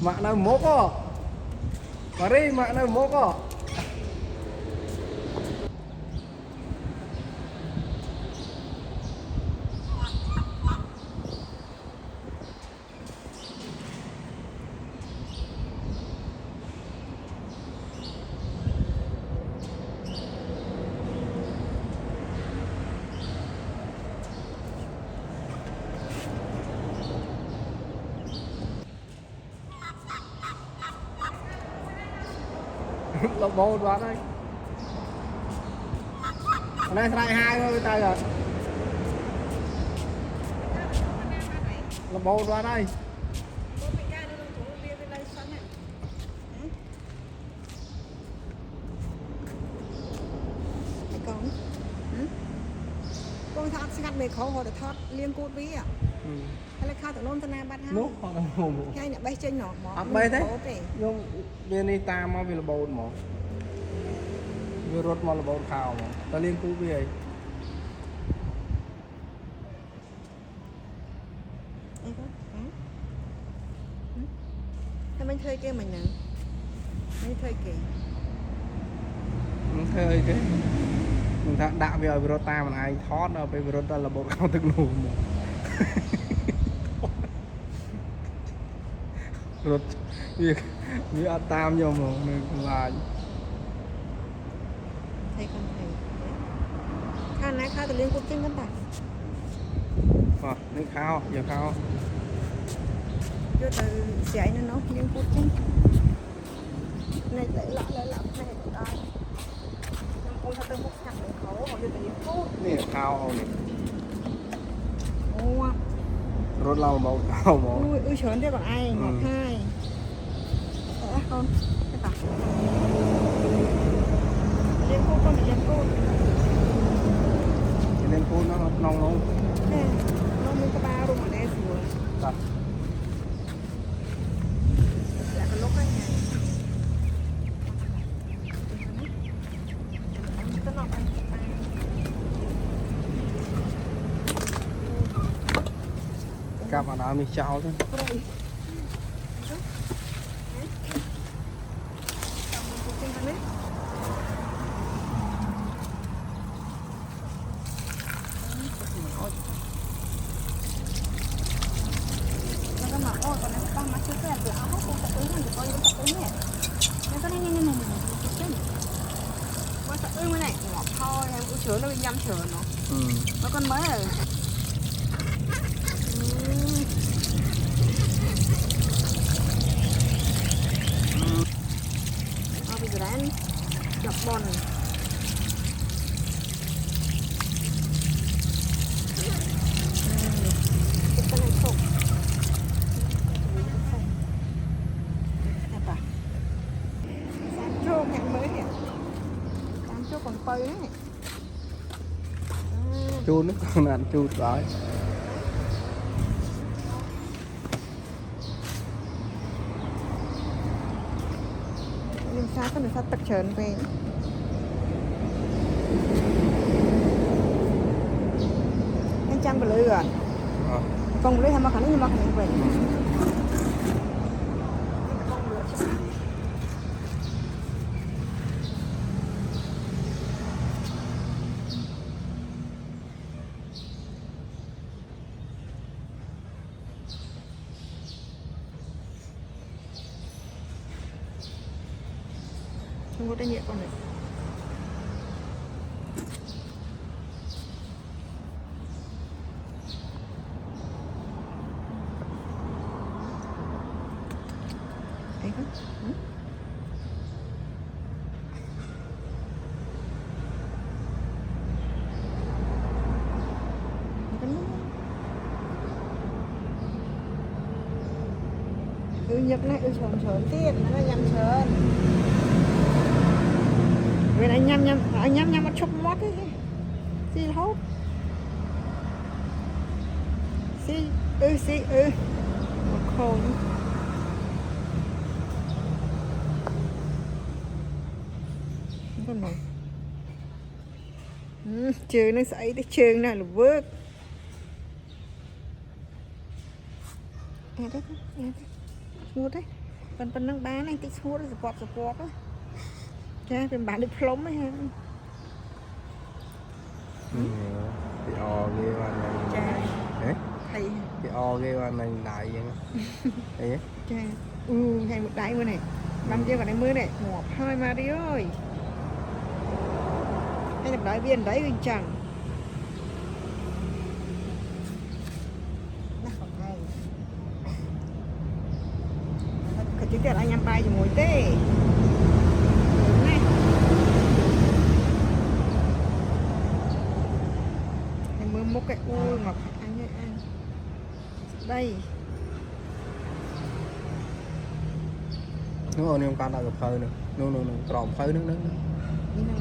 mak nó mốt á Paris mak nó mốt á lộc bầu đoán đây này lại hai thôi tay rồi lộc bầu đoán đây con thắt ngắt về khó họ để thắt liên cốt ví à hay là khao từ nôn từ nam bắt mốt họ là mồm hay là bay trên nọ mỏ bay thế nhưng bên này ta mà vì là bầu mà vì rốt mà là bầu khảo mà ta liên cú về hay mình thuê kia mình nè mình thuê kỳ thuê cái mình thà đạo về rốt ta mà ai thoát nó về rốt ta là bầu khảo thức nụ mà rốt việc ăn tam nhiều mà mình là thấy không thầy khao nãy khao từ liên cốt trên cân tải nước khao giờ khao cho từ chạy nó liên cốt trên này lấy lọ này đây con thằng tôi múc sạch để khẩu họ cho từ liên cốtนี่ข้าวเอานี่ โอ้ รถเราเบาเอาหมอ ui chớn thế còn ai ngọt hai con thế cả liên cốt con bị liên cốt เล่นพูดนะน้องลง nè nó muốn có ba luôn ở đây sủa ตัด là cái lúc ấy này cái nọ ăn กลับมาน้ำมีเช้าด้วย nó có mặc ôi còn nó có mặc chiếc xe từ áo không tập ứng thì coi nó tập ứng này nó có này nó tập ứng cái này ngọt thôi em cũng chứa nó bị nhâm chứa nó con mới rồi bây giờ anh chọc bòn cái này không chô hẹn mới nè chô còn phơi đấy จูนนึกขนาดจูดร้อย nhưng sao có được sao tập trơn về anh chăm vào lưỡi rồi con lưỡi hay mà khả năng như mà khả năng về không có trách nhiệm con này thấy không nhập này sờn sờn tiết nó nhầm sờn về này nhầm nó chụp mót ấy xì hốt xì khổ con này trường nó xảy tới trường này là vớt đấy mua đấy phần nâng bán anh tích mua rồi support á chaเป็นbán được plum ấy ha cái o ghê qua này cha đấy thầy cái o ghê qua này đại vậy đấy cha hay một đại mưa này làm chưa còn đây mưa này một hai mà đi ơi hay là đại viên đấy chẳng Kita lah nyampai je mui teh. Em mưa múc cái ngọt ăn ơi ăn. Đây. Đúng rồi, em con đã gặp phơi nữa. Nó tròn phơi nước. Đi nào.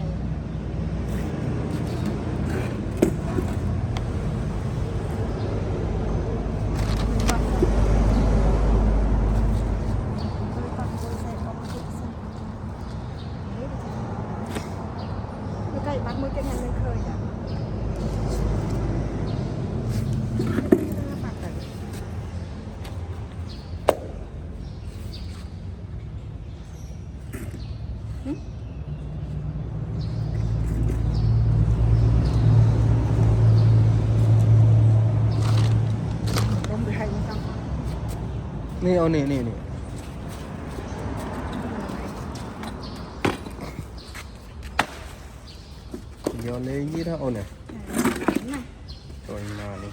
Bạn mới cái nhà lên khơi à? Nè ô nè vô lên dưới đó ô nè rồi mà đi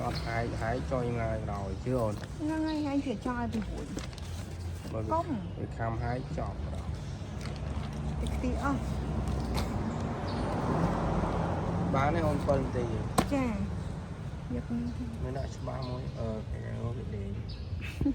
ăn hái cho ngay rồi chứ ôn ngay anh chuyển cho ai bị hụi không bị khăm hái chọt rồi tí không bán này ôn phân thì chà mới lại 30 cái nó bị để